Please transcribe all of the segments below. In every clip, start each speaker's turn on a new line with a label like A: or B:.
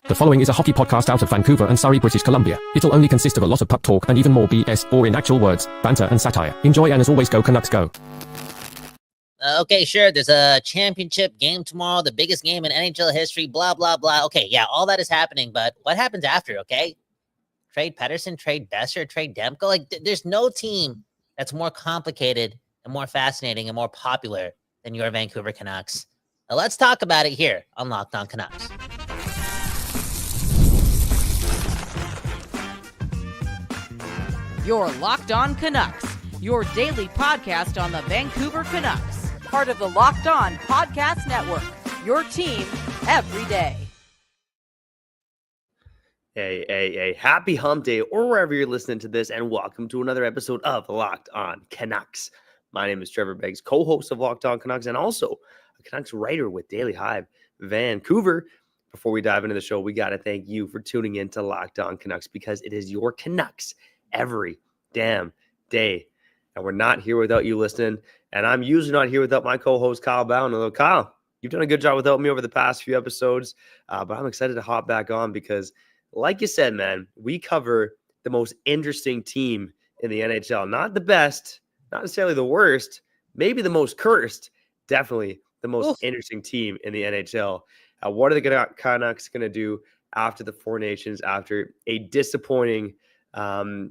A: The following is a hockey podcast out of Vancouver and Surrey, British Columbia. It'll only consist of a lot of puck talk and even more BS, or in actual words, banter and satire. Enjoy, and as always, go Canucks go.
B: Okay, sure. There's a championship game tomorrow, the biggest game in NHL history, blah, blah, blah. Okay, yeah, all that is happening, but what happens after, okay? Trade Pettersson, trade Boeser, trade Demko. Like, there's no team that's more complicated and more fascinating and more popular than your Vancouver Canucks. Now, let's talk about it here on Locked On Canucks.
C: You're Locked On Canucks, your daily podcast on the Vancouver Canucks, part of the Locked On Podcast Network, your team every day.
D: Hey, happy hump day, or wherever you're listening to this, and welcome to another episode of Locked On Canucks. My name is Trevor Beggs, co-host of Locked On Canucks, and also a Canucks writer with Daily Hive Vancouver. Before we dive into the show, we got to thank you for tuning in to Locked On Canucks, because it is your Canucks every damn day. And we're not here without you listening. And I'm usually not here without my co-host, Kyle Bowen. Although, Kyle, you've done a good job without me over the past few episodes. But I'm excited to hop back on because, like you said, man, we cover the most interesting team in the NHL. Not the best, not necessarily the worst, maybe the most cursed, definitely the most interesting team in the NHL. What are the Canucks going to do after the Four Nations, after a disappointing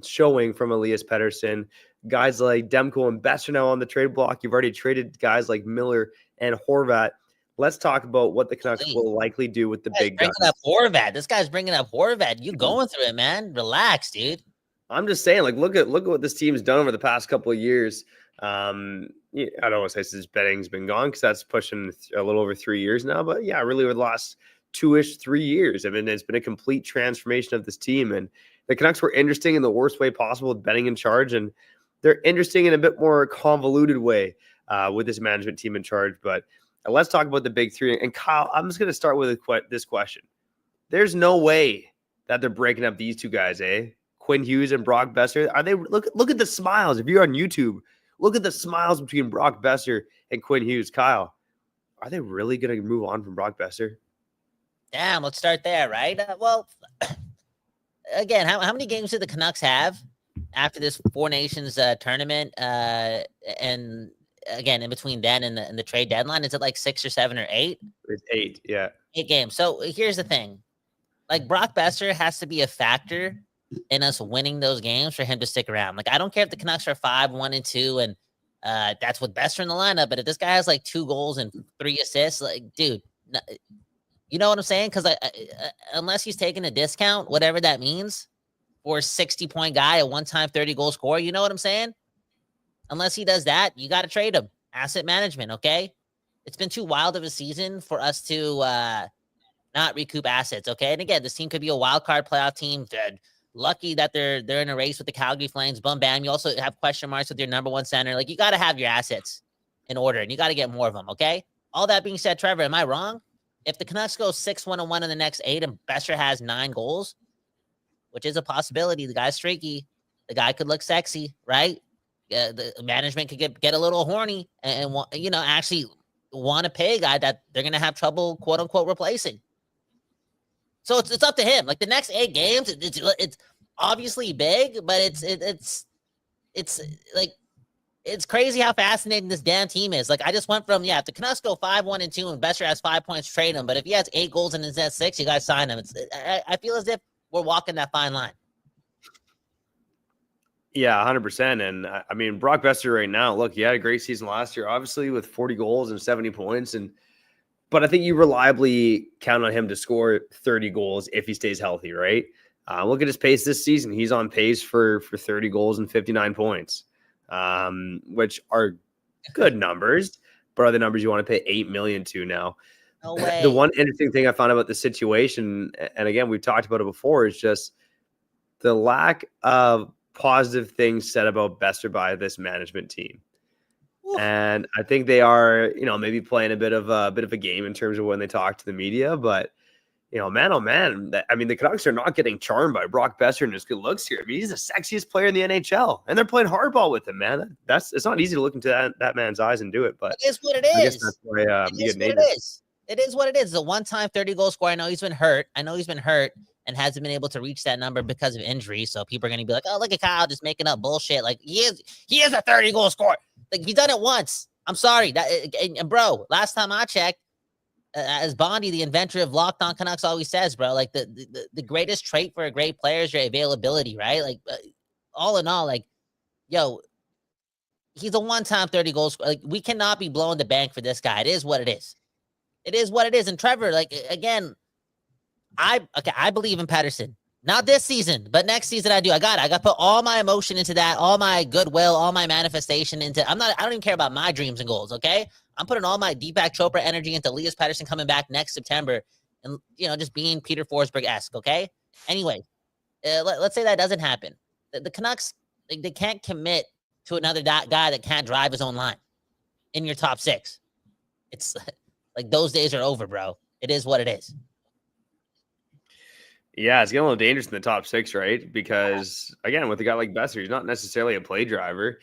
D: showing from Elias Pettersson? Guys like Demko and Boeser now on the trade block. You've already traded guys like Miller and Horvat. Let's talk about what the Canucks will likely do with the big guys.
B: Bringing up Horvat. This guy's bringing up Horvat. You going through it, man. Relax, dude.
D: I'm just saying, like, look at what this team's done over the past couple of years. I don't want to say since Betting's been gone, because that's pushing a little over 3 years now. But yeah, really over the last 3 years. I mean, it's been a complete transformation of this team. And the Canucks were interesting in the worst way possible with Benning in charge, and they're interesting in a bit more convoluted way with this management team in charge. But let's talk about the big three. And Kyle, I'm just going to start with this question. There's no way that they're breaking up these two guys, eh? Quinn Hughes and Brock Boeser. Are they? Look at the smiles. If you're on YouTube, look at the smiles between Brock Boeser and Quinn Hughes. Kyle, are they really going to move on from Brock Boeser?
B: Damn, let's start there, right? Again, how many games did the Canucks have after this Four Nations tournament? And again, in between then and the trade deadline, is it like 6 or 7 or 8?
D: It's 8, yeah. 8
B: games. So here's the thing. Like, Brock Boeser has to be a factor in us winning those games for him to stick around. Like, I don't care if the Canucks are 5-1-2 and that's with Boeser in the lineup, but if this guy has like 2 goals and 3 assists, like, dude, you know what I'm saying? Because unless he's taking a discount, whatever that means, for a 60-point guy, a one-time 30-goal scorer, you know what I'm saying? Unless he does that, you got to trade him. Asset management, okay? It's been too wild of a season for us to not recoup assets, okay? And again, this team could be a wild card playoff team. They're lucky that they're in a race with the Calgary Flames. Boom, bam. You also have question marks with your number one center. Like, you got to have your assets in order, and you got to get more of them, okay? All that being said, Trevor, am I wrong? If the Canucks go 6-1-1 in the next 8 and Boeser has 9 goals, which is a possibility, the guy's streaky, the guy could look sexy, right? The management could get a little horny and actually want to pay a guy that they're going to have trouble, quote unquote, replacing. So it's up to him. Like, the next 8 games, it's obviously big, but it's like, it's crazy how fascinating this damn team is. Like, I just went from, if the Canucks go 5-1-2 and Boeser has 5 points, trade him. But if he has 8 goals and is at 6, you guys sign him. I feel as if we're walking that fine line.
D: Yeah, 100%. And I mean, Brock Boeser right now, look, he had a great season last year, obviously with 40 goals and 70 points. But I think you reliably count on him to score 30 goals if he stays healthy, right? Look at his pace this season. He's on pace for 30 goals and 59 points. Which are good numbers, but are the numbers you want to pay $8 million to now.
B: No way.
D: The one interesting thing I found about the situation, and again, we've talked about it before, is just the lack of positive things said about Boeser by this management team. Oof. And I think they are, maybe playing a bit of a game in terms of when they talk to the media, but man, oh man, the Canucks are not getting charmed by Brock Boeser and his good looks here. I mean, he's the sexiest player in the NHL, and they're playing hardball with him, man. It's not easy to look into that man's eyes and do it, but
B: it is what it is.
D: I guess that's why you get an agent.
B: It is what it is. The one-time 30-goal scorer. I know he's been hurt. And hasn't been able to reach that number because of injury. So people are going to be like, oh, look at Kyle just making up bullshit. Like, he is a 30-goal scorer. Like, he's done it once. I'm sorry. And bro, last time I checked, as Bondy, the inventor of Locked On Canucks, always says, bro, like, the greatest trait for a great player is your availability, right? Like, all in all, like, yo, he's a one-time 30-goal scorer. Like, we cannot be blowing the bank for this guy. It is what it is. It is what it is. And Trevor, like, again, I believe in Pettersson. Not this season, but next season I do. I got to put all my emotion into that, all my goodwill, all my manifestation into. I don't even care about my dreams and goals, okay? I'm putting all my Deepak Chopra energy into Elias Pettersson coming back next September and, just being Peter Forsberg-esque, okay? Anyway, let's say that doesn't happen. The Canucks, they can't commit to another guy that can't drive his own line in your top six. It's like those days are over, bro. It is what it is.
D: Yeah, it's getting a little dangerous in the top six, right? Because, again, with a guy like Boeser, he's not necessarily a play driver.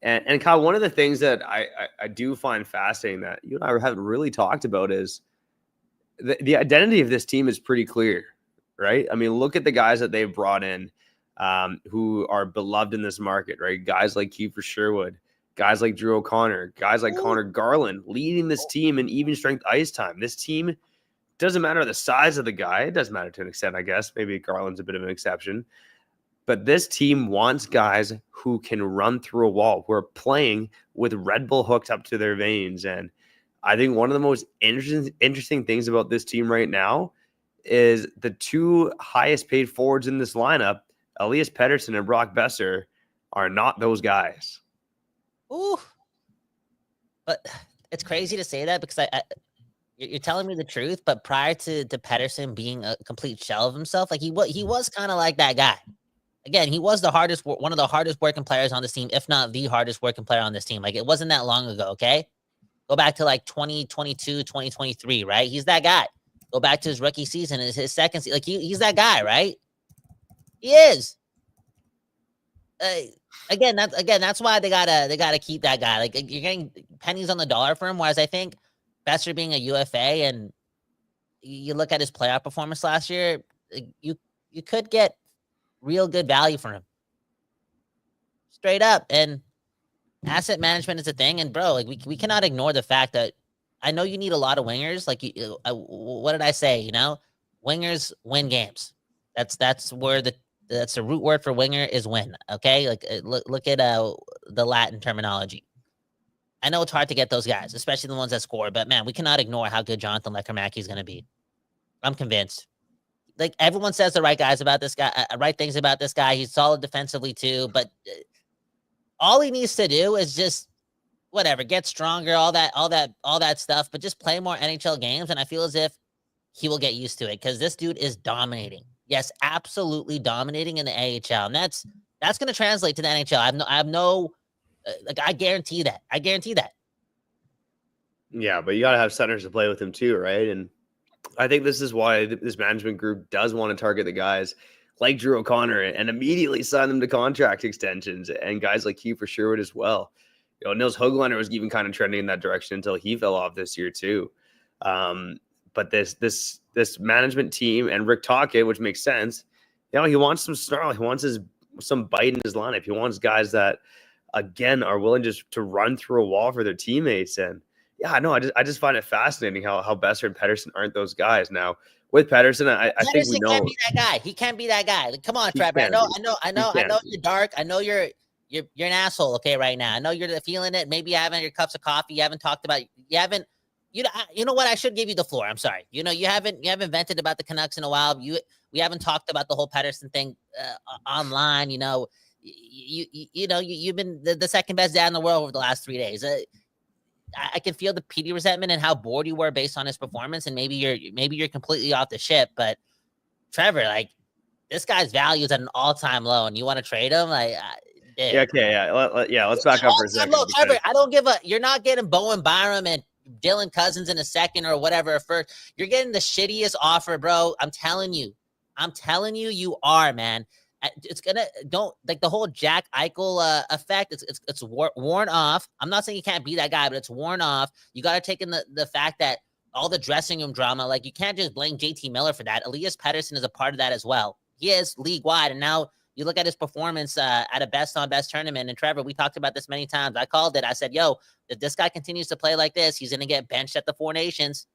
D: And Kyle, one of the things that I do find fascinating that you and I haven't really talked about is the identity of this team is pretty clear, right? I mean, look at the guys that they've brought in who are beloved in this market, right? Guys like Kiefer Sherwood, guys like Drew O'Connor, guys like Connor Garland leading this team in even strength ice time. This team doesn't matter the size of the guy. It does matter to an extent, I guess. Maybe Garland's a bit of an exception. But this team wants guys who can run through a wall, who are playing with Red Bull hooked up to their veins. And I think one of the most interesting things about this team right now is the two highest paid forwards in this lineup, Elias Pettersson and Brock Boeser, are not those guys.
B: Ooh. But it's crazy to say that because you're telling me the truth, but prior to Pettersson being a complete shell of himself, like he was kind of like that guy. Again, he was one of the hardest working players on this team, if not the hardest working player on this team. Like, it wasn't that long ago, okay? Go back to like 2022, 2023, right? He's that guy. Go back to his rookie season, his second season. Like, he's that guy, right? He is. That's why they gotta keep that guy. Like, you're getting pennies on the dollar for him. Whereas I think Boeser being a UFA, and you look at his playoff performance last year, you could get real good value for him. Straight up. And asset management is a thing. And bro, like we cannot ignore the fact that I know you need a lot of wingers. Like, what did I say? Wingers win games. That's the root word for winger is win. Okay. Like, look at the Latin terminology. I know it's hard to get those guys, especially the ones that score, but man, we cannot ignore how good Jonathan Lekkerimäki is going to be. I'm convinced. Like, everyone says the right guys about this guy, right things about this guy. He's solid defensively too, but all he needs to do is just whatever, get stronger, all that stuff, but just play more NHL games. And I feel as if he will get used to it because this dude is dominating. Yes, absolutely dominating in the AHL. And that's going to translate to the NHL. I have no, I guarantee that.
D: Yeah, but you got to have centers to play with him too, right? And I think this is why this management group does want to target the guys like Drew O'Connor and immediately sign them to contract extensions, and guys like Kiefer Sherwood as well. Nils Höglander was even kind of trending in that direction until he fell off this year too. But this management team and Rick Tocchet, which makes sense, he wants some snarl. He wants some bite in his lineup. He wants guys that, again, are willing just to run through a wall for their teammates. And yeah, I know. I just find it fascinating how Boeser and Pettersson aren't those guys. Now with Pettersson, I think we know
B: can't be that guy. He can't be that guy. Like, come on, Trevor. I know you're dark. I know you're an asshole. Okay, right now. I know you're feeling it. Maybe you haven't had your cups of coffee. You haven't talked about. You know what? I should give you the floor. I'm sorry. You haven't vented about the Canucks in a while. We haven't talked about the whole Pettersson thing online. You've been the second best dad in the world over the last 3 days. I can feel the PD resentment and how bored you were based on his performance, and maybe you're completely off the ship. But Trevor, like, this guy's value is at an all-time low, and you want to trade him? Let's back up for a second. Trevor, I don't give a. You're not getting Bowen Byram and Dylan Cousins in a second or whatever first. You're getting the shittiest offer, bro. I'm telling you, you are, man. It's the whole Jack Eichel effect. It's worn off. I'm not saying you can't be that guy, but it's worn off. You got to take in the fact that all the dressing room drama. Like, you can't just blame JT Miller for that. Elias Pettersson is a part of that as well. He is league wide. And now you look at his performance at a best on best tournament. And Trevor, we talked about this many times. I called it. I said, yo, if this guy continues to play like this, he's going to get benched at the Four Nations.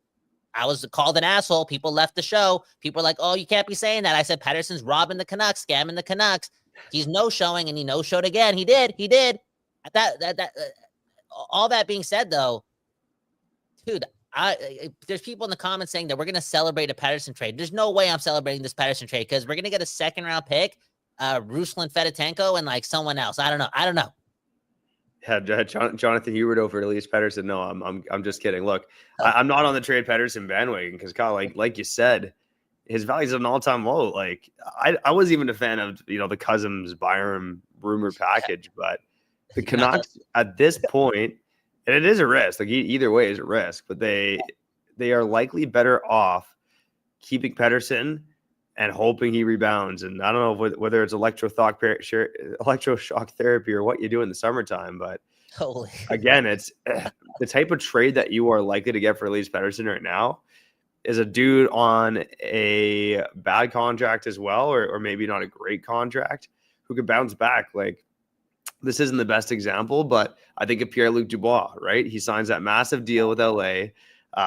B: I was called an asshole. People left the show. People were like, oh, you can't be saying that. I said, Pettersson's robbing the Canucks, scamming the Canucks. He's no-showing, and he no-showed again. He did. All that being said, though, dude, there's people in the comments saying that we're going to celebrate a Pettersson trade. There's no way I'm celebrating this Pettersson trade because we're going to get a second-round pick, Ruslan Fedotenko, and like someone else. I don't know.
D: Yeah, Jonathan Huberdeau for Elias Pettersson. No, I'm just kidding. Look, I'm not on the trade Pettersson bandwagon because Kyle, like you said, his value's at an all-time low. Like I was even a fan of the Cousins Byram rumor package, but the Canucks at this point, and it is a risk. Like either way is a risk, but they are likely better off keeping Pettersson and hoping he rebounds. And I don't know whether it's electroshock therapy or what you do in the summertime, but again, it's the type of trade that you are likely to get for Elias Pettersson right now is a dude on a bad contract as well, or maybe not a great contract, who could bounce back. Like, this isn't the best example, but I think of Pierre-Luc Dubois, right? He signs that massive deal with LA,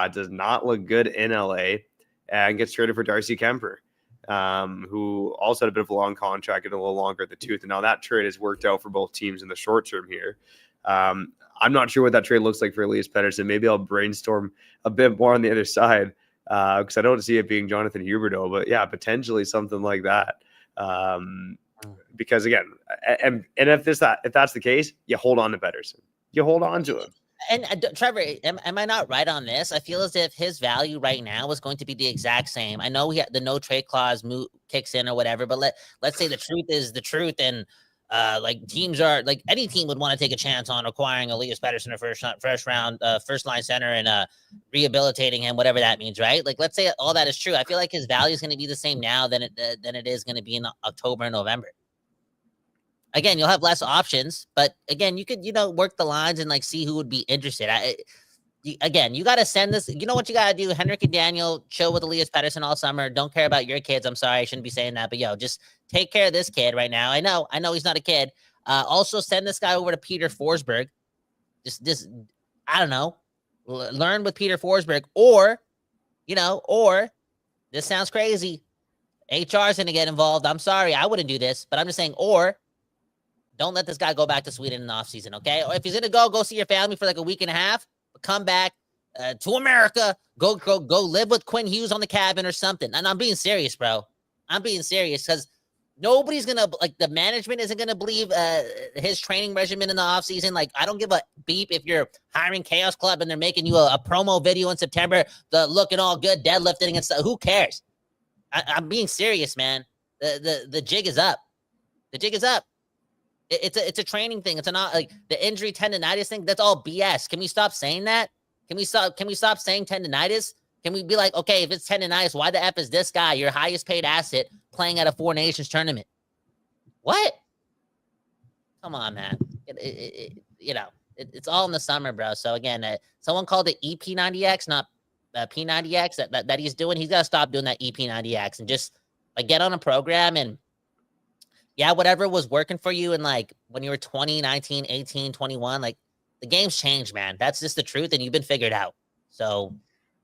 D: does not look good in LA, and gets traded for Darcy Kemper, who also had a bit of a long contract and a little longer at the tooth. And now that trade has worked out for both teams in the short term here. I'm not sure what that trade looks like for Elias Pettersson. Maybe I'll brainstorm a bit more on the other side because I don't see it being Jonathan Huberdeau, but yeah, potentially something like that. Because again, and if that's the case, you hold on to Pettersson. You hold on to him.
B: And Trevor, am I not right on this? I feel as if his value right now is going to be the exact same. I know the no trade clause kicks in or whatever, but let's say the truth is the truth, and like teams are like any team would want to take a chance on acquiring Elias Pettersson, a first line center, and rehabilitating him, whatever that means, right? Like, let's say all that is true. I feel like his value is going to be the same now than it is going to be in October and November. Again, you'll have less options, but again, you could, work the lines and like see who would be interested. You got to send this. You know what you got to do? Henrik and Daniel chill with Elias Pettersson all summer. Don't care about your kids. I'm sorry, I shouldn't be saying that, but just take care of this kid right now. I know he's not a kid. Also, send this guy over to Peter Forsberg. Just I don't know, learn with Peter Forsberg, or this sounds crazy. HR is going to get involved. I'm sorry, I wouldn't do this, but I'm just saying, or don't let this guy go back to Sweden in the offseason, okay? Or if he's going to go see your family for like a week and a half, come back to America, go live with Quinn Hughes on the cabin or something. And I'm being serious, bro. I'm being serious because nobody's going to, like, the management isn't going to believe his training regimen in the offseason. Like, I don't give a beep if you're hiring Chaos Club and they're making you a promo video in September, looking all good, deadlifting and stuff. Who cares? I'm being serious, man. The jig is up. The jig is up. It's a training thing. It's not like the injury tendonitis thing. That's all BS. Can we stop saying that? Can we stop saying tendonitis? Can we be like, okay, if it's tendonitis, why the F is this guy, your highest paid asset, playing at a Four Nations tournament? What? Come on, man. It's all in the summer, bro. So again, someone called it EP90X, not P90X that he's doing. He's got to stop doing that EP90X and just like get on a program and whatever was working for you in like when you were 20, 19, 18, 21, like the game's changed, man. That's just the truth, and you've been figured out. So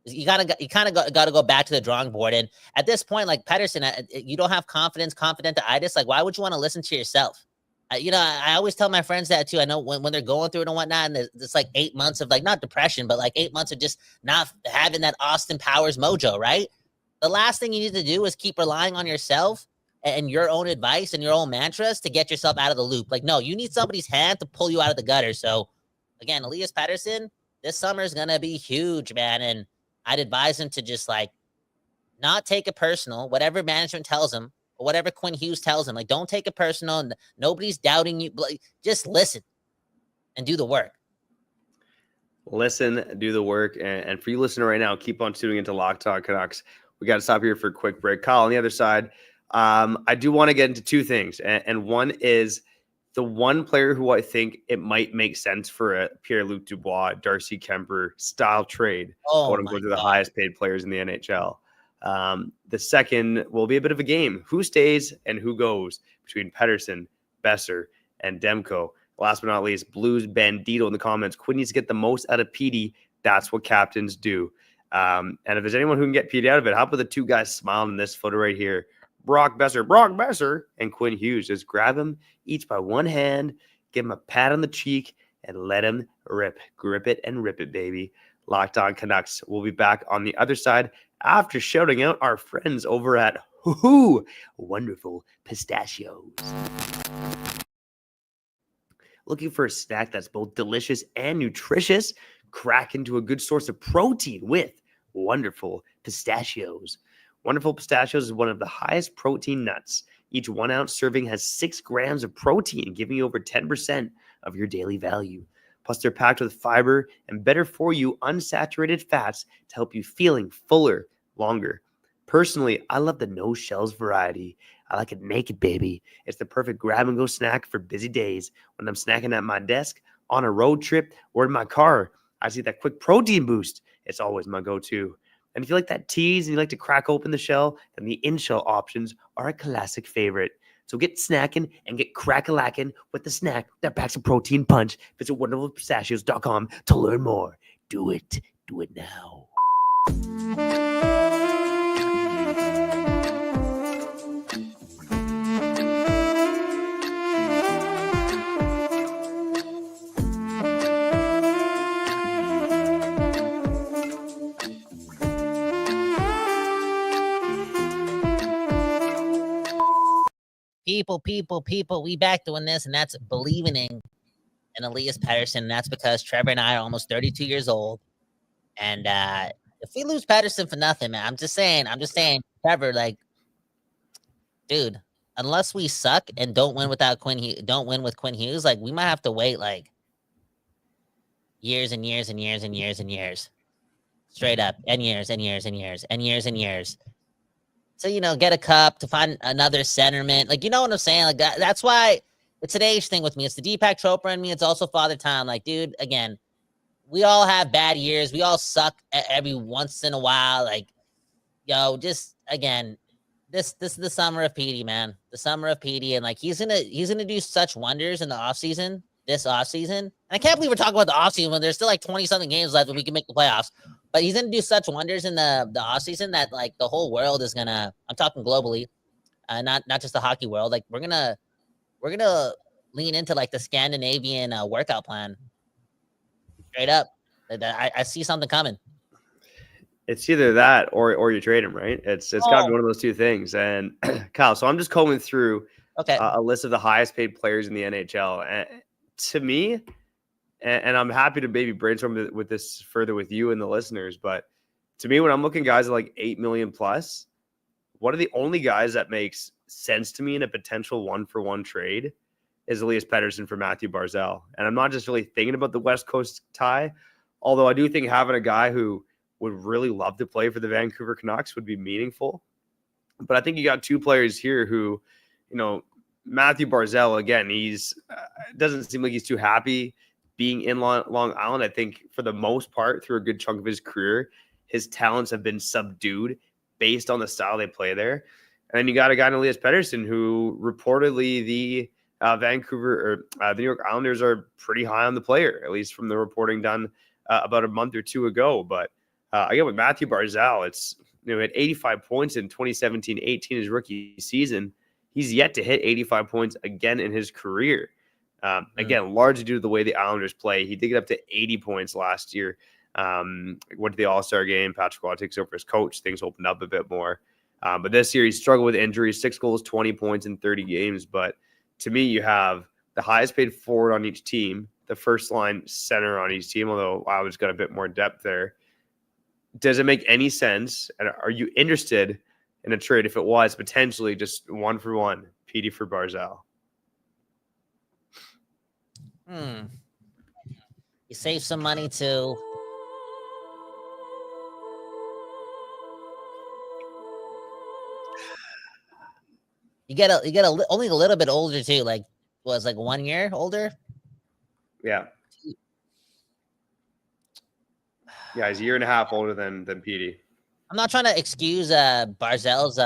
B: you kind of got to go back to the drawing board. And at this point, like Pettersson, you don't have confidentitis. Like, why would you want to listen to yourself? I always tell my friends that too. I know when they're going through it and whatnot, and it's like 8 months of like, not depression, but like 8 months of just not having that Austin Powers mojo, right? The last thing you need to do is keep relying on yourself and your own advice and your own mantras to get yourself out of the loop. Like, no, you need somebody's hand to pull you out of the gutter. So again, Elias Pettersson, this summer is going to be huge, man. And I'd advise him to just like not take it personal, whatever management tells him or whatever Quinn Hughes tells him. Like, don't take it personal. And nobody's doubting you. Like, just listen and do the work.
D: Listen, do the work. And for you listening right now, keep on tuning into Locked On Canucks. We got to stop here for a quick break. Kyle, on the other side, I do want to get into two things. And one is The one player who I think it might make sense for a Pierre-Luc Dubois, Darcy Kemper style trade,
B: Oh
D: quote
B: my
D: unquote, to the
B: God.
D: highest paid players in the NHL. The second will be a bit of a game. Who stays and who goes between Pettersson, Boeser, and Demko? Last but not least, Blues Bandito in the comments. Quinn needs to get the most out of Petey. That's what captains do. And if there's anyone who can get Petey out of it, how about the two guys smiling in this photo right here? Brock Boeser, and Quinn Hughes. Just grab them each by one hand, give them a pat on the cheek, and let them rip. Grip it and rip it, baby. Locked On Canucks. We'll be back on the other side after shouting out our friends over at Wonderful Pistachios. Looking for a snack that's both delicious and nutritious? Crack into a good source of protein with Wonderful Pistachios. Wonderful Pistachios is one of the highest protein nuts. Each 1 ounce serving has 6 grams of protein, giving you over 10% of your daily value. Plus, they're packed with fiber and better for you unsaturated fats to help you feeling fuller longer. Personally, I love the no shells variety. I like it naked, baby. It's the perfect grab and go snack for busy days. When I'm snacking at my desk, on a road trip, or in my car, I see that quick protein boost. It's always my go-to. And if you like that tease and you like to crack open the shell, then the in-shell options are a classic favorite. So get snacking and get crack-a-lacking with the snack that packs a protein punch. Visit wonderfulpistachios.com to learn more. Do it. Do it now.
B: People, we back doing this, and that's believing in Elias Pettersson. And that's because Trevor and I are almost 32 years old. And if we lose Pettersson for nothing, man, I'm just saying, Trevor, like, dude, unless we suck and don't win with Quinn Hughes, like, we might have to wait like years and years and years and years and years. Straight up, and years and years and years and years and years. So, get a cup to find another centerman. Like, you know what I'm saying? Like, that's why it's an age thing with me. It's the Deepak Chopra in me. It's also Father Time. Like, dude, again, we all have bad years. We all suck every once in a while. Like, just, again, this is the summer of Petey, man. The summer of Petey. And, like, he's gonna do such wonders in the offseason, this offseason. And I can't believe we're talking about the offseason when there's still, like, 20-something games left and we can make the playoffs. But he's going to do such wonders in the offseason that, like, the whole world is going to – I'm talking globally, not just the hockey world. Like, we're gonna lean into, like, the Scandinavian workout plan. Straight up. I see something coming.
D: It's either that or you trade him, right? It's got to be one of those two things. And, Kyle, so I'm just combing through a list of the highest paid players in the NHL. And to me – and I'm happy to maybe brainstorm with this further with you and the listeners. But to me, when I'm looking guys at like 8 million plus, one of the only guys that makes sense to me in a potential 1-for-1 trade is Elias Pettersson for Matthew Barzal. And I'm not just really thinking about the West Coast tie, although I do think having a guy who would really love to play for the Vancouver Canucks would be meaningful. But I think you got two players here who, Matthew Barzal, again, he's doesn't seem like he's too happy being in Long Island. I think for the most part, through a good chunk of his career, his talents have been subdued based on the style they play there. And then you got a guy in Elias Pettersson who reportedly the New York Islanders are pretty high on the player, at least from the reporting done about a month or two ago. But again, with Matthew Barzal, it's at 85 points in 2017-18, his rookie season. He's yet to hit 85 points again in his career. Again, largely due to the way the Islanders play. He did get up to 80 points last year. Went to the All-Star game. Patrick Waugh takes over as coach. Things opened up a bit more. But this year, he struggled with injuries. 6 goals, 20 points in 30 games. But to me, you have the highest paid forward on each team, the first-line center on each team, although Islanders got a bit more depth there. Does it make any sense? And are you interested in a trade if it was potentially just 1-for-1, Petey for Barzal?
B: You save some money too. You get only a little bit older too. Like was like 1 year older.
D: Yeah. Yeah, he's a year and a half older than Petey.
B: I'm not trying to excuse Barzell's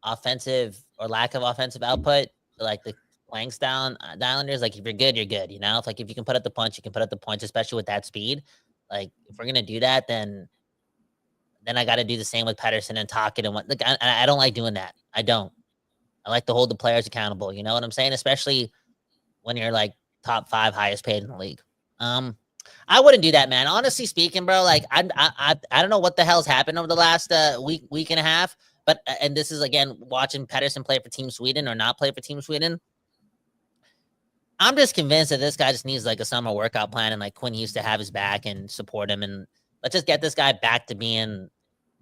B: offensive or lack of offensive output, like the playing style the Islanders. Like if you're good, you're good. You know, if like if you can put up the punch, you can put up the punch, especially with that speed. Like if we're gonna do that, then I got to do the same with Pettersson and Tocchet and what. Like I don't like doing that. I don't. I like to hold the players accountable. You know what I'm saying? Especially when you're like top 5 highest paid in the league. I wouldn't do that, man. Honestly speaking, bro, like I don't know what the hell's happened over the last week and a half, but and this is again watching Pettersson play for Team Sweden or not play for Team Sweden. I'm just convinced that this guy just needs like a summer workout plan and like Quinn Hughes to have his back and support him, and let's just get this guy back to being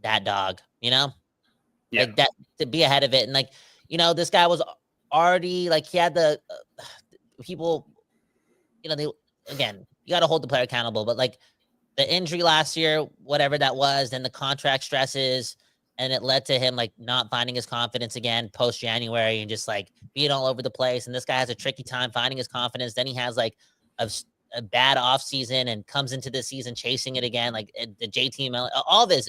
B: that dog, you know, like that, to be ahead of it. And like, you know, this guy was already like he had the people, you know, they again. You got to hold the player accountable, but like the injury last year, whatever that was, then the contract stresses, and it led to him like not finding his confidence again post January and just like being all over the place. And this guy has a tricky time finding his confidence. Then he has like a bad off season and comes into this season chasing it again. Like the JTML, all this,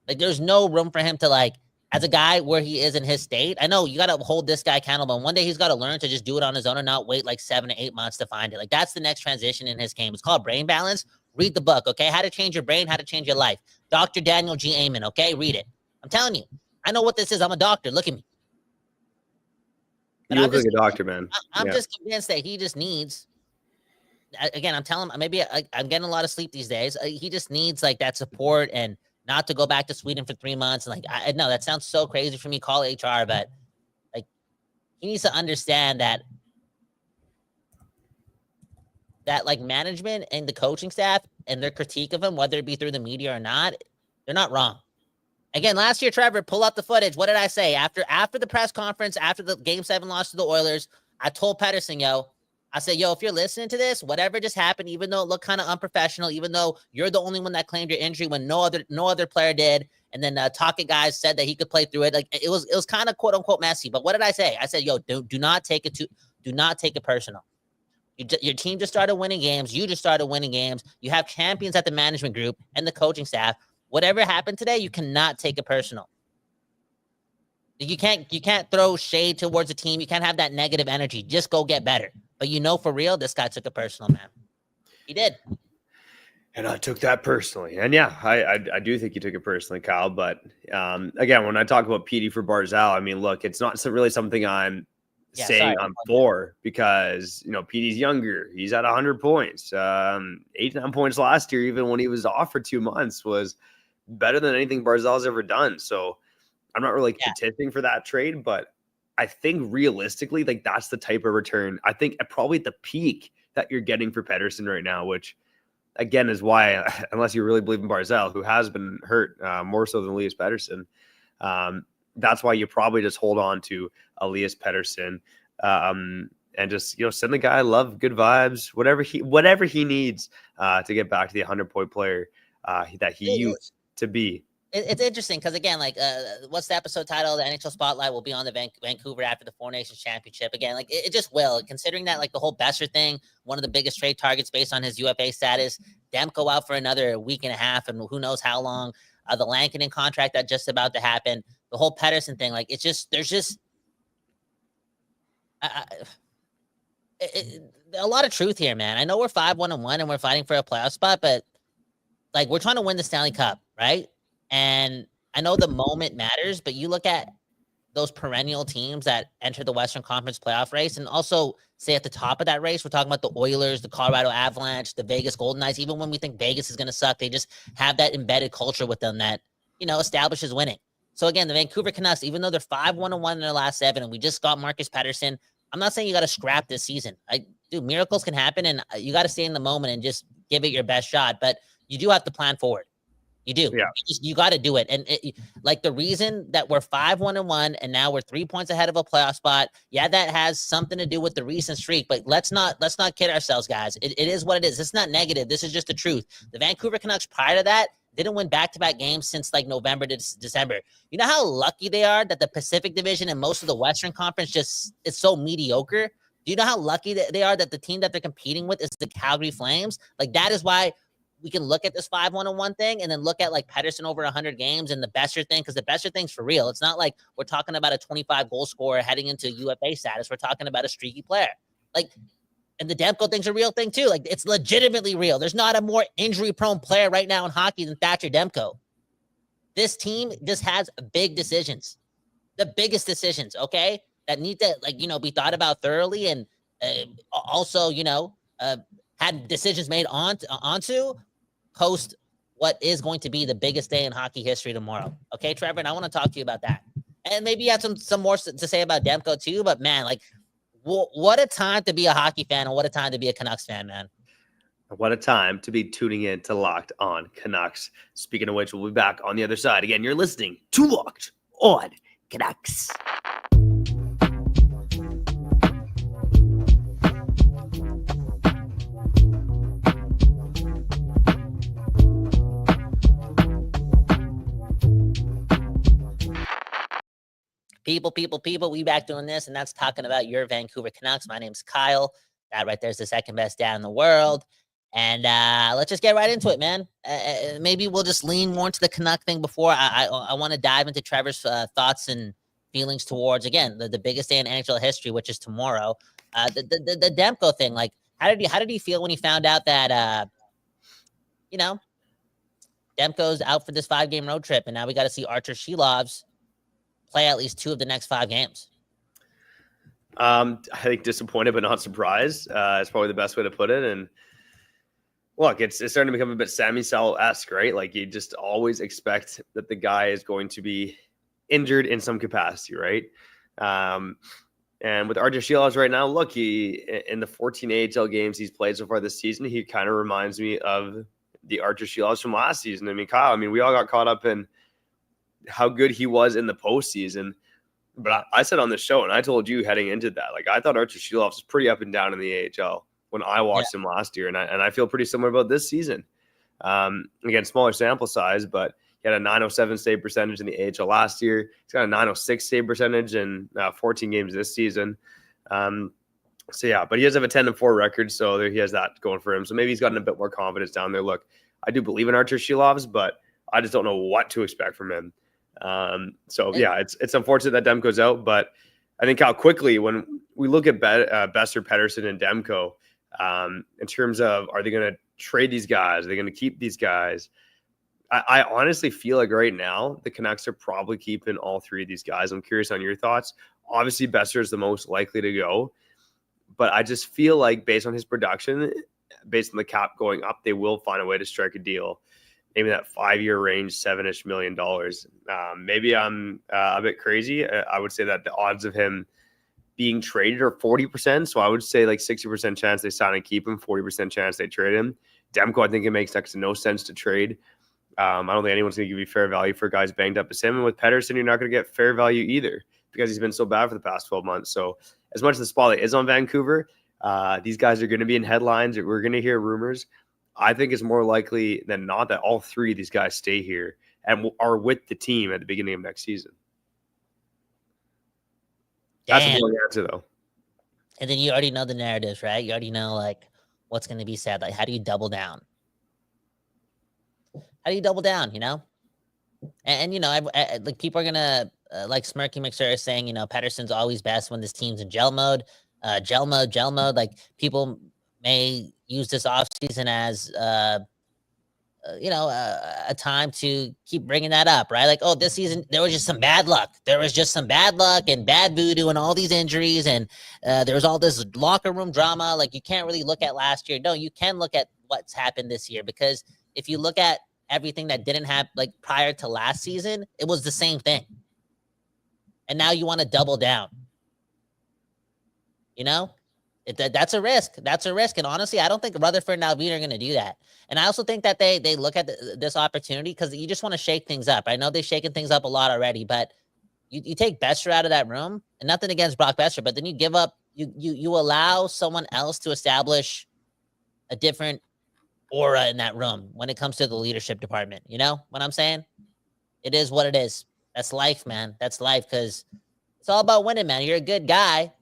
B: like there's no room for him to like, as a guy where he is in his state. I know you got to hold this guy accountable. And one day he's got to learn to just do it on his own and not wait like 7 to 8 months to find it. Like that's the next transition in his game. It's called brain balance. Read the book, okay? How to change your brain, how to change your life. Dr. Daniel G. Amen, okay? Read it. I'm telling you. I know what this is. I'm a doctor. Look at me.
D: But you look like a doctor, man.
B: I'm just convinced that he just needs, again, I'm telling him, maybe I'm getting a lot of sleep these days. He just needs like that support and not to go back to Sweden for 3 months. And like, I know that sounds so crazy for me, call HR, but like he needs to understand that like management and the coaching staff and their critique of him, whether it be through the media or not, they're not wrong. Again, last year, Trevor, pull out the footage. What did I say? After the press conference, after the Game 7 loss to the Oilers, I told Pettersson, I said, if you're listening to this, whatever just happened, even though it looked kind of unprofessional, even though you're the only one that claimed your injury when no other player did, and then Tocchet guys said that he could play through it. Like it was kind of quote unquote messy. But what did I say? I said, do not take it personal. Your team just started winning games. You just started winning games. You have champions at the management group and the coaching staff. Whatever happened today, you cannot take it personal. You can't throw shade towards a team. You can't have that negative energy. Just go get better. But for real, this guy took it personal, man. He did.
D: And I took that personally. And yeah, I do think you took it personally, Kyle. But again, when I talk about Petey for Barzal, I mean, look, it's not really something I'm saying I'm for, because, Petey's younger. He's at 100 points. 89 points last year, even when he was off for 2 months, was better than anything Barzal's ever done. So I'm not really petitioning for that trade, but I think realistically, like that's the type of return I think probably at the peak that you're getting for Pettersson right now, which again is why, unless you really believe in Barzal, who has been hurt more so than Elias Pettersson, that's why you probably just hold on to Elias Pettersson and just send the guy love, good vibes, whatever he needs to get back to the 100-point player that he used to be.
B: It's interesting because, again, like, what's the episode title? The NHL Spotlight will be on the Vancouver after the Four Nations Championship. Again, like, it just will. Considering that, like, the whole Boeser thing, one of the biggest trade targets based on his UFA status, Demko out for another week and a half, and who knows how long. The Lankinen contract that just about to happen. The whole Pettersson thing, like, it's just, there's just a lot of truth here, man. I know we're 5-1-1 and we're fighting for a playoff spot, but, like, we're trying to win the Stanley Cup, right? And I know the moment matters, but you look at those perennial teams that enter the Western Conference playoff race, and also say at the top of that race, we're talking about the Oilers, the Colorado Avalanche, the Vegas Golden Knights. Even when we think Vegas is going to suck, they just have that embedded culture with them that, establishes winning. So again, the Vancouver Canucks, even though they're 5-1-1 in their last 7, and we just got Marcus Pettersson, I'm not saying you got to scrap this season. Dude, miracles can happen, and you got to stay in the moment and just give it your best shot. But you do have to plan forward. You do. Yeah. You got to do it. And like the reason that we're 5-1-1 and now we're 3 points ahead of a playoff spot. Yeah, that has something to do with the recent streak, but let's not kid ourselves, guys. It is what it is. It's not negative. This is just the truth. The Vancouver Canucks prior to that didn't win back-to-back games since like November to December. You know how lucky they are that the Pacific Division and most of the Western Conference it's so mediocre. Do you know how lucky they are that the team that they're competing with is the Calgary Flames? Like, that is why we can look at this 5-1-1 thing and then look at like Pettersson over 100 games and the Boeser thing, because the Boeser thing's for real. It's not like we're talking about a 25 goal scorer heading into UFA status. We're talking about a streaky player. Like, and the Demko thing's a real thing too. Like, it's legitimately real. There's not a more injury-prone player right now in hockey than Thatcher Demko. This team just has big decisions, the biggest decisions, okay, that need to, like, be thought about thoroughly, and also, had decisions made onto post what is going to be the biggest day in hockey history tomorrow. Okay, Trevor, and I want to talk to you about that. And maybe you have some more to say about Demko too, but man, like, what a time to be a hockey fan, and what a time to be a Canucks fan, man.
D: What a time to be tuning in to Locked On Canucks. Speaking of which, we'll be back on the other side. Again, you're listening to Locked On Canucks.
B: People, we back doing this, and that's talking about your Vancouver Canucks. My name's Kyle. That right there's the second best dad in the world. And let's just get right into it, man. Maybe we'll just lean more into the Canuck thing before I want to dive into Trevor's thoughts and feelings towards, again, the biggest day in NHL history, which is tomorrow. The Demko thing, like, how did he feel when he found out that Demko's out for this 5-game road trip, and now we got to see Archer Shilov's play at least 2 of the next 5 games?
D: I think disappointed but not surprised. It's probably the best way to put it. And look, it's starting to become a bit Sammy Sal-esque, right? Like, you just always expect that the guy is going to be injured in some capacity, right? And with Archer Shilovs right now, look, he in the 14 AHL games he's played so far this season, he kind of reminds me of the Archer Shilovs from last season. I mean, Kyle, we all got caught up in how good he was in the postseason. But I said on the show, and I told you heading into that, like, I thought Archer Shilovs was pretty up and down in the AHL when I watched him last year, and I feel pretty similar about this season. Again, smaller sample size, but he had a .907 save percentage in the AHL last year. He's got a .906 save percentage in 14 games this season. But he does have a 10-4 record, so he has that going for him. So maybe he's gotten a bit more confidence down there. Look, I do believe in Archer Shilovs, but I just don't know what to expect from him. It's unfortunate that Demko's out, but I think how quickly when we look at Boeser, Pettersson, and Demko, in terms of, are they going to trade these guys? Are they going to keep these guys? I honestly feel like right now the Canucks are probably keeping all 3 of these guys. I'm curious on your thoughts. Obviously, Boeser is the most likely to go, but I just feel like based on his production, based on the cap going up, they will find a way to strike a deal. Maybe that 5-year range, $7-ish million. Maybe I'm a bit crazy. I would say that the odds of him being traded are 40%. So I would say like 60% chance they sign and keep him, 40% chance they trade him. Demko, I think it makes next to no sense to trade. I don't think anyone's going to give you fair value for guys banged up as him. And with Pettersson, you're not going to get fair value either because he's been so bad for the past 12 months. So as much as the spotlight is on Vancouver, these guys are going to be in headlines. We're going to hear rumors. I think it's more likely than not that all 3 of these guys stay here and are with the team at the beginning of next season. That's a boring answer, though.
B: And then you already know the narratives, right? You already know, like, what's going to be said. Like, how do you double down? How do you double down, And like, people are going to, like Smirky McSir is saying, Pettersson's always best when this team's in gel mode. Gel mode. Like, people may use this offseason as, a time to keep bringing that up, right? Like, oh, this season, there was just some bad luck. There was just some bad luck and bad voodoo and all these injuries. And there was all this locker room drama. Like, you can't really look at last year. No, you can look at what's happened this year, because if you look at everything that didn't happen, like, prior to last season, it was the same thing. And now you want to double down, That's a risk. And honestly, I don't think Rutherford and Alvin are going to do that. And I also think that they look at this opportunity because you just want to shake things up. I know they've shaken things up a lot already, but you take Boeser out of that room, and nothing against Brock Boeser, but then you give up, you allow someone else to establish a different aura in that room when it comes to the leadership department. You know what I'm saying? It is what it is. That's life, man. That's life, because it's all about winning, man. You're a good guy.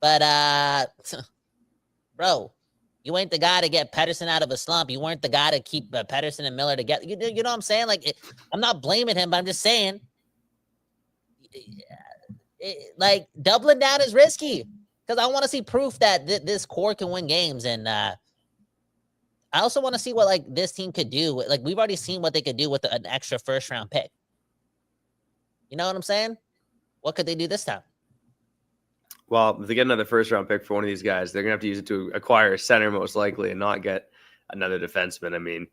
B: But bro, you ain't the guy to get Pettersson out of a slump. You weren't the guy to keep Pettersson and Miller together. You know what I'm saying? Like, I'm not blaming him, but I'm just saying, like, doubling down is risky because I want to see proof that this core can win games. And I also want to see what, like, this team could do. Like, we've already seen what they could do with an extra first-round pick. You know what I'm saying? What could they do this time?
D: Well, if they get another first-round pick for one of these guys, they're going to have to use it to acquire a center most likely and not get another defenseman. I mean,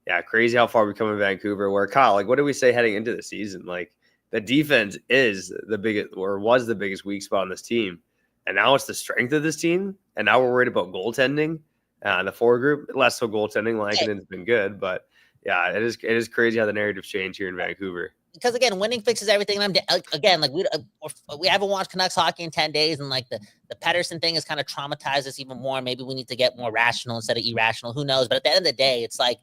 D: yeah, crazy how far we come in Vancouver. Where, Kyle, like, what did we say heading into the season? Like, the defense is the biggest, or was the biggest weak spot on this team. And now it's the strength of this team. And now we're worried about goaltending. The forward group, less so goaltending. Lankinen's been good. But, yeah, it is crazy how the narratives change here in Vancouver.
B: Because again, winning fixes everything. And again, like, we haven't watched Canucks hockey in 10 days, and like the Pettersson thing has kind of traumatized us even more. Maybe we need to get more rational instead of irrational. Who knows? But at the end of the day, it's like,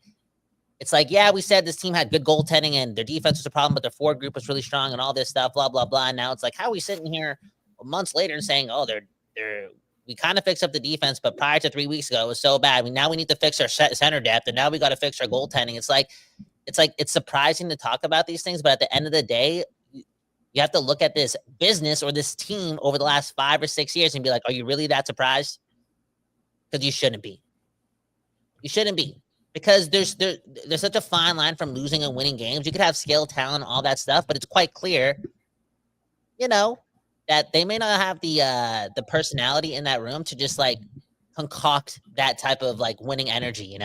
B: yeah, we said this team had good goaltending and their defense was a problem, but their forward group was really strong and all this stuff, blah blah blah. And now it's like, how are we sitting here months later and saying, oh, we kind of fixed up the defense, but prior to 3 weeks ago, it was so bad. Now we need to fix our center depth, and now we got to fix our goaltending. It's surprising to talk about these things, but at the end of the day, you have to look at this business or this team over the last 5 or 6 years and be like, are you really that surprised? Because you shouldn't be. You shouldn't be. Because there's such a fine line from losing and winning games. You could have skill, talent, all that stuff, but it's quite clear, that they may not have the personality in that room to just like concoct that type of like winning energy,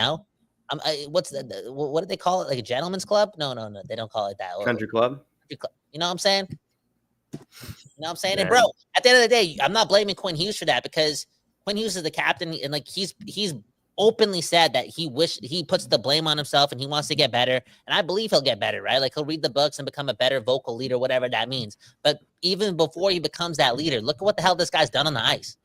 B: what do they call it? Like a gentleman's club? No, they don't call it that.
D: Country club?
B: You know what I'm saying? You know what I'm saying?
D: Man.
B: And bro, at the end of the day, I'm not blaming Quinn Hughes for that, because Quinn Hughes is the captain, and like he's openly said that he puts the blame on himself and he wants to get better. And I believe he'll get better, right? Like, he'll read the books and become a better vocal leader, whatever that means. But even before he becomes that leader, look at what the hell this guy's done on the ice.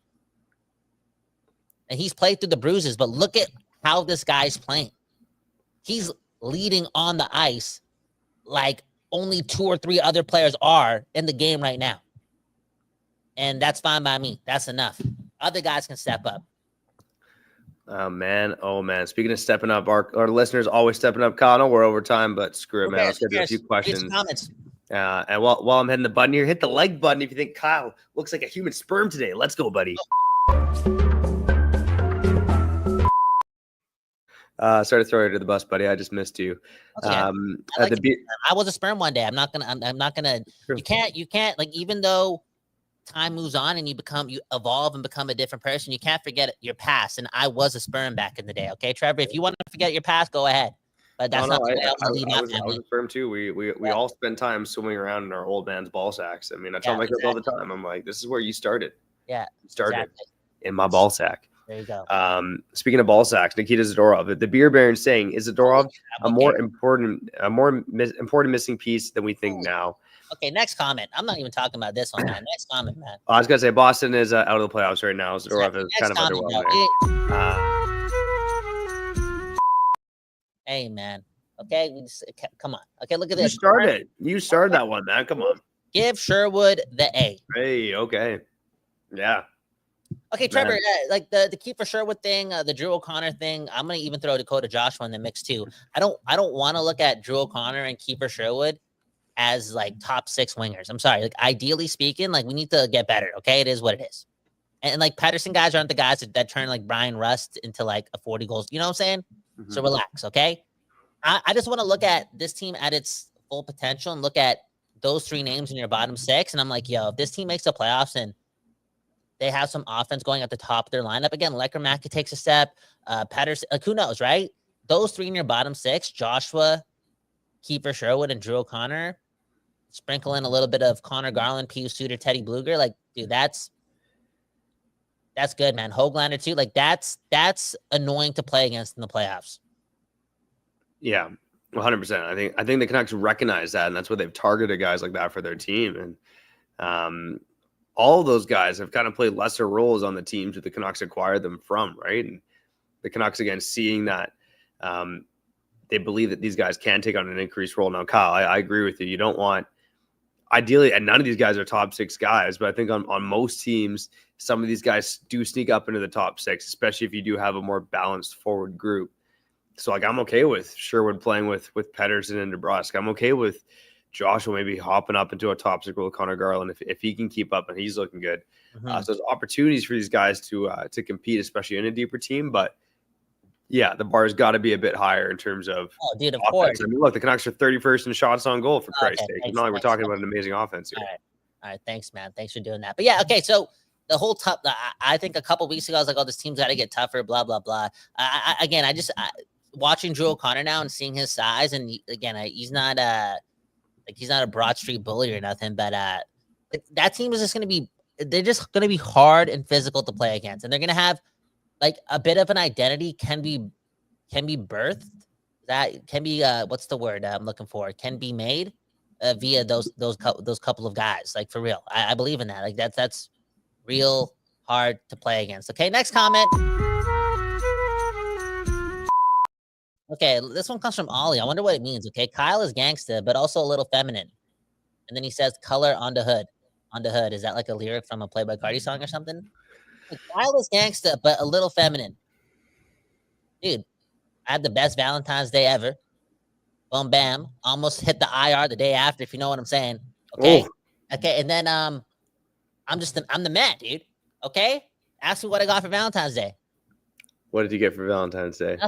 B: And he's played through the bruises, but look at how this guy's playing. He's leading on the ice like only 2 or 3 other players are in the game right now. And that's fine by me. That's enough. Other guys can step up.
D: Oh man. Speaking of stepping up, our listeners always stepping up. Kyle, I know we're over time, but screw it, man. Let's get to a few questions.
B: Comments.
D: And while I'm hitting the button here, hit the like button if you think Kyle looks like a human sperm today. Let's go, buddy. Sorry to throw you to the bus, buddy. I just missed you.
B: Okay. I was a sperm one day. I'm not gonna. Sure. You can't like, even though time moves on and you evolve and become a different person, you can't forget your past. And I was a sperm back in the day. Okay, Trevor, if you want to forget your past, go ahead. But that's not the way I
D: was a sperm too. We all spend time swimming around in our old man's ball sacks. I mean, I tell my kids all the time. I'm like, this is where you started.
B: Yeah,
D: you started in my ball sack.
B: There you go.
D: Speaking of ball sacks, Nikita Zadorov, the beer baron saying, is Zadorov a more important missing piece than we think now?
B: Okay, next comment. I'm not even talking about this one, man. Next comment, man.
D: I was gonna say Boston is out of the playoffs right now. Zadorov is kind of underwhelming.
B: Hey, man. Okay, come on. Okay, look at this.
D: You started that one, man. Come on.
B: Give Sherwood the A.
D: Hey, okay. Yeah.
B: Okay, Trevor, like the Kiefer Sherwood thing, the Drew O'Connor thing, I'm gonna even throw Dakota Joshua in the mix too. I don't want to look at Drew O'Connor and Kiefer Sherwood as like top 6 wingers. I'm sorry. Like, ideally speaking, like, we need to get better. Okay, it is what it is. And like, Pettersson guys aren't the guys that turn like Brian Rust into like a 40 goals. You know what I'm saying? Mm-hmm. So relax, okay? I just want to look at this team at its full potential and look at those 3 names in your bottom 6. And I'm like, yo, if this team makes the playoffs and they have some offense going at the top of their lineup, again, Leckermack takes a step, Pettersson, like, who knows, right? Those 3 in your bottom 6, Joshua, Kiefer Sherwood, and Drew O'Connor, sprinkle in a little bit of Connor Garland, Pius Suter, Teddy Bluger. Like, dude, that's good, man. Höglander too. Like, that's annoying to play against in the playoffs.
D: Yeah, 100%. I think the Canucks recognize that, and that's why they've targeted guys like that for their team. And all of those guys have kind of played lesser roles on the teams that the Canucks acquired them from, right? And the Canucks, again, seeing that they believe that these guys can take on an increased role. Now, Kyle, I agree with you. You don't want ideally, and none of these guys are top 6 guys, but I think on most teams, some of these guys do sneak up into the top 6, especially if you do have a more balanced forward group. So, like, I'm okay with Sherwood playing with Pettersson and DeBrusk. I'm okay with Joshua maybe hopping up into a top 6 role with Connor Garland if he can keep up and he's looking good. So there's opportunities for these guys to compete, especially in a deeper team. But yeah, the bar's got to be a bit higher in terms of
B: dude, of
D: offense.
B: course.
D: I mean, look, the Canucks are 31st in shots on goal, for Christ's sake. It's not like we're talking about an amazing offense here.
B: All right, thanks, man. Thanks for doing that. But yeah, okay, so the whole tough. I think a couple weeks ago I was like, "Oh, this team's got to get tougher." Blah blah blah. Again, watching Drew O'Connor now and seeing his size, and he's not he's not a Broad Street bully or nothing, but that team is just going to be. They're just going to be hard and physical to play against, and they're going to have like a bit of an identity can be birthed. That can be what's the word I'm looking for? Can be made via those couple of guys. Like, for real, I believe in that. Like that's real hard to play against. Okay, next comment. Okay, this one comes from Ollie. I wonder what it means. Okay, Kyle is gangsta, but also a little feminine. And then he says, "Color on the hood." On the hood, is that like a lyric from a Playboi Carti song or something? Like, Kyle is gangsta, but a little feminine. Dude, I had the best Valentine's Day ever. Boom, bam. Almost hit the IR the day after, if you know what I'm saying. Okay. Oh. Okay. And then I'm the man, dude. Okay. Ask me what I got for Valentine's Day.
D: What did you get for Valentine's Day?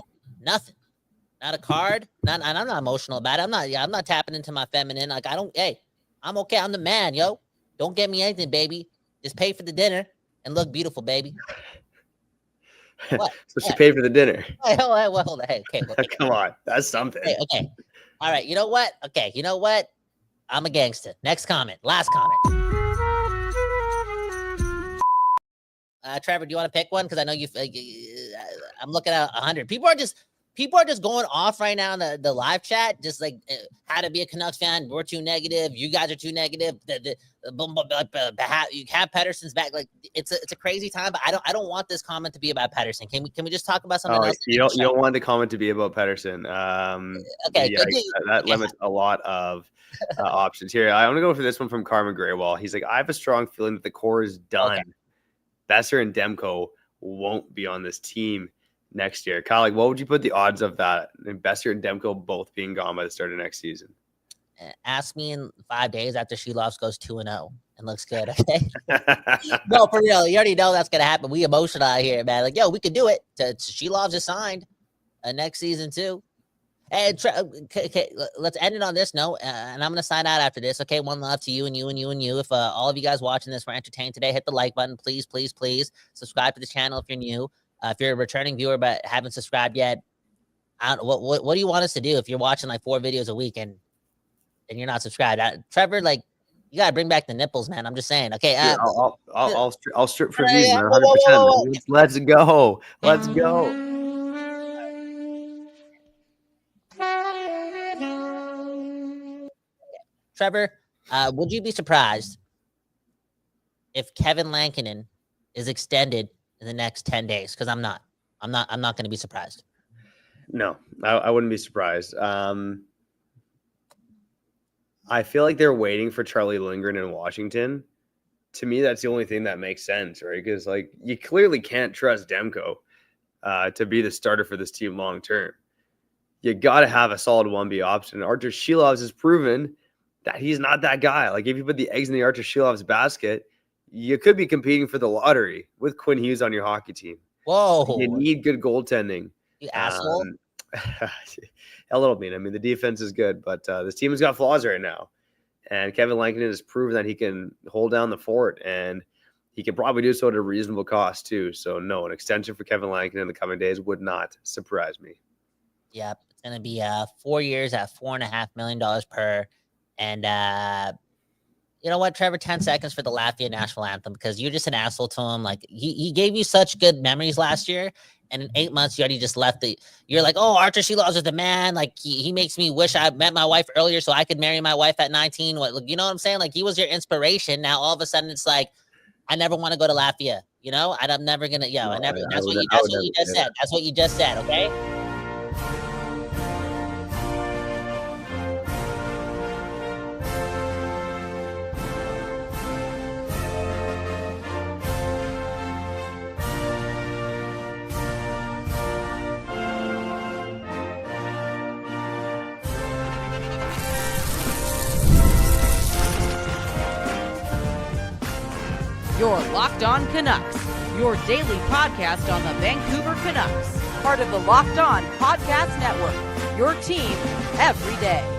B: Nothing. Not a card. I'm not emotional about it. I'm not tapping into my feminine. Like, I'm okay. I'm the man, yo. Don't get me anything, baby. Just pay for the dinner and look beautiful, baby.
D: What? So she paid for the dinner.
B: Hey, okay.
D: Come on. That's something.
B: Okay. All right. You know what? Okay. You know what? I'm a gangster. Next comment. Last comment. Trevor, do you want to pick one? Because I know I'm looking at 100. People are just going off right now in the live chat, just like how to be a Canucks fan. We're too negative. You guys are too negative. You have Pettersson's back. Like, it's a crazy time, but I don't want this comment to be about Pettersson. Can we just talk about something else?
D: You don't want the comment to be about Pettersson.
B: Okay,
D: yeah, that limits a lot of options here. I want to go for this one from Carmen Graywall. He's like, I have a strong feeling that the core is done. Okay. Boeser and Demko won't be on this team next year. Kyle, like, what would you put the odds of that? And Boeser and Demko both being gone by the start of next season?
B: Ask me in 5 days after Shelovs goes 2-0 and looks good. Okay. No, for real. You already know that's gonna happen. We emotional out here, man. Like, yo, we could do it. Shelovs is signed next season too. Hey, okay, let's end it on this note, and I'm gonna sign out after this. Okay, one love to you and you and you and you. If all of you guys watching this were entertained today, hit the like button, please, please, please. Subscribe to the channel if you're new. If you're a returning viewer but haven't subscribed yet, what do you want us to do if you're watching like 4 videos a week and you're not subscribed? Trevor, like, you gotta bring back the nipples, man. I'm just saying. Okay,
D: yeah, I'll strip for views, man. 100%. Let's go. Let's go.
B: Trevor, would you be surprised if Kevin Lankinen is extended in the next 10 days? Because I'm not going to be surprised.
D: No, I wouldn't be surprised. I feel like they're waiting for Charlie Lindgren in Washington. To me, that's the only thing that makes sense, right? Because, like, you clearly can't trust Demko to be the starter for this team long term. You got to have a solid 1B option. Artur Shelovs has proven that he's not that guy. Like, if you put the eggs in the Artur Shelovs basket, you could be competing for the lottery with Quinn Hughes on your hockey team.
B: Whoa.
D: You need good goaltending.
B: You asshole.
D: A little bit. I mean, the defense is good, but this team has got flaws right now. And Kevin Lankinen has proven that he can hold down the fort, and he can probably do so at a reasonable cost too. So no, an extension for Kevin Lankinen in the coming days would not surprise me.
B: Yep. It's going to be 4 years at $4.5 million per. And you know what, Trevor, 10 seconds for the Latvia national anthem, because you're just an asshole to him. Like, he gave you such good memories last year, and in 8 months you already just left it. You're like, oh, Artur Shelovs is the man. Like, he makes me wish I met my wife earlier so I could marry my wife at 19. What, you know what I'm saying? Like, he was your inspiration. Now all of a sudden it's like, I never want to go to Latvia. You know, I'm never gonna. Yeah, I never. That's what you just said. That's what you just said. Okay.
C: Your Locked On Canucks, your daily podcast on the Vancouver Canucks, part of the Locked On Podcast Network, your team every day.